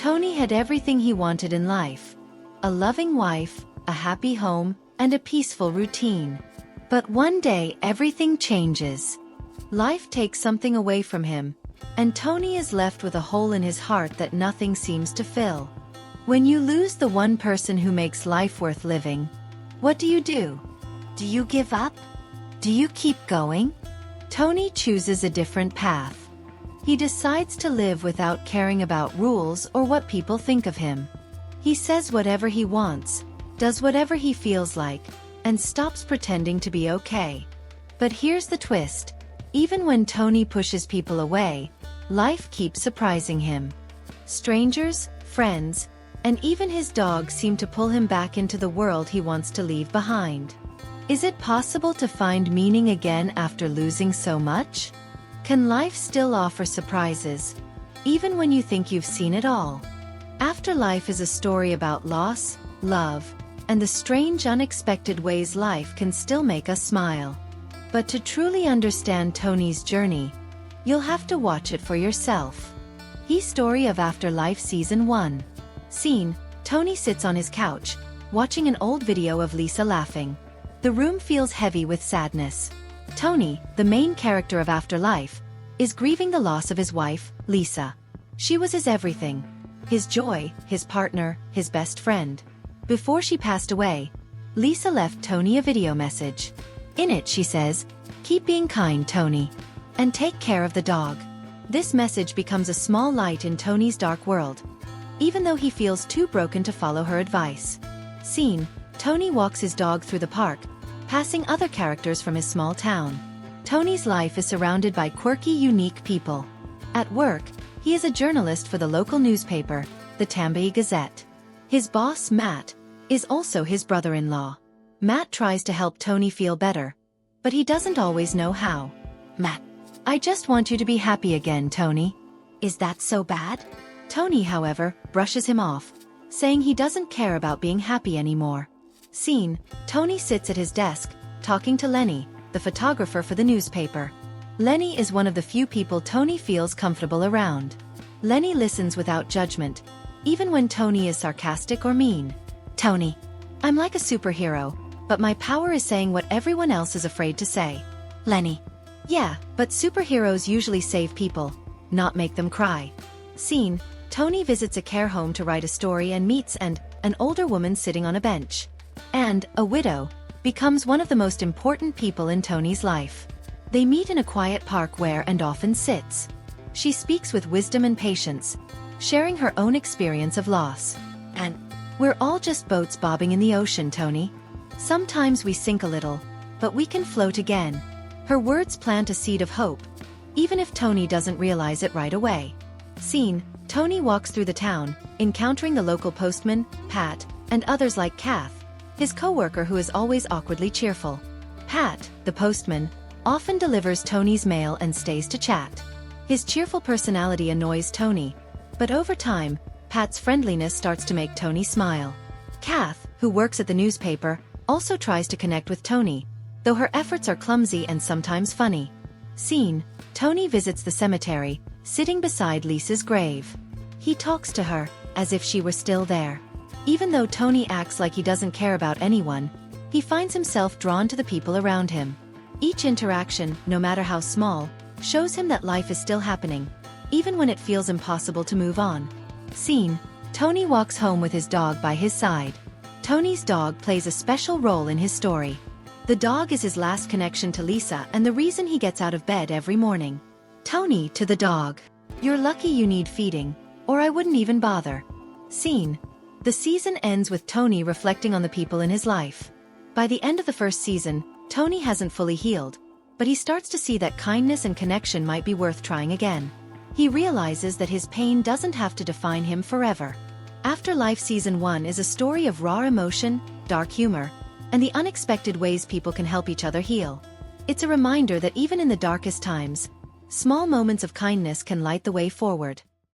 Tony had everything he wanted in life: a loving wife, a happy home, and a peaceful routine. But one day everything changes. Life takes something away from him, and Tony is left with a hole in his heart that nothing seems to fill. When you lose the one person who makes life worth living, what do? Do you give up? Do you keep going? Tony chooses a different path. He decides to live without caring about rules or what people think of him. He says whatever he wants, does whatever he feels like, and stops pretending to be okay. But here's the twist. Even when Tony pushes people away, life keeps surprising him. Strangers, friends, and even his dog seem to pull him back into the world he wants to leave behind. Is it possible to find meaning again after losing so much? Can life still offer surprises, even when you think you've seen it all? Afterlife is a story about loss, love, and the strange unexpected ways life can still make us smile. But to truly understand Tony's journey, you'll have to watch it for yourself. He Story of Afterlife Season 1. Scene: Tony sits on his couch, watching an old video of Lisa laughing. The room feels heavy with sadness. Tony, the main character of Afterlife, is grieving the loss of his wife, Lisa. She was his everything. His joy, his partner, his best friend. Before she passed away, Lisa left Tony a video message. In it she says, "Keep being kind, Tony. And take care of the dog." This message becomes a small light in Tony's dark world, even though he feels too broken to follow her advice. Scene: Tony walks his dog through the park, passing other characters from his small town. Tony's life is surrounded by quirky, unique people. At work, he is a journalist for the local newspaper, the Tambay Gazette. His boss, Matt, is also his brother-in-law. Matt tries to help Tony feel better, but he doesn't always know how. Matt: "I just want you to be happy again, Tony." "Is that so bad?" Tony, however, brushes him off, saying he doesn't care about being happy anymore. Scene: Tony sits at his desk, talking to Lenny, the photographer for the newspaper. Lenny is one of the few people Tony feels comfortable around. Lenny listens without judgment, even when Tony is sarcastic or mean. "Tony, I'm like a superhero, but my power is saying what everyone else is afraid to say." Lenny: "Yeah, but superheroes usually save people, not make them cry." Scene: Tony visits a care home to write a story and meets an older woman sitting on a bench. And, a widow, becomes one of the most important people in Tony's life. They meet in a quiet park where and often sits. She speaks with wisdom and patience, sharing her own experience of loss. And, "We're all just boats bobbing in the ocean, Tony. Sometimes we sink a little, but we can float again." Her words plant a seed of hope, even if Tony doesn't realize it right away. Scene: Tony walks through the town, encountering the local postman, Pat, and others like Kath, his co-worker who is always awkwardly cheerful. Pat, the postman, often delivers Tony's mail and stays to chat. His cheerful personality annoys Tony, but over time, Pat's friendliness starts to make Tony smile. Kath, who works at the newspaper, also tries to connect with Tony, though her efforts are clumsy and sometimes funny. Scene: Tony visits the cemetery, sitting beside Lisa's grave. He talks to her, as if she were still there. Even though Tony acts like he doesn't care about anyone, he finds himself drawn to the people around him. Each interaction, no matter how small, shows him that life is still happening, even when it feels impossible to move on. Scene: Tony walks home with his dog by his side. Tony's dog plays a special role in his story. The dog is his last connection to Lisa and the reason he gets out of bed every morning. Tony to the dog: "You're lucky you need feeding, or I wouldn't even bother." Scene: The season ends with Tony reflecting on the people in his life. By the end of the first season, Tony hasn't fully healed, but he starts to see that kindness and connection might be worth trying again. He realizes that his pain doesn't have to define him forever. Afterlife Season 1 is a story of raw emotion, dark humor, and the unexpected ways people can help each other heal. It's a reminder that even in the darkest times, small moments of kindness can light the way forward.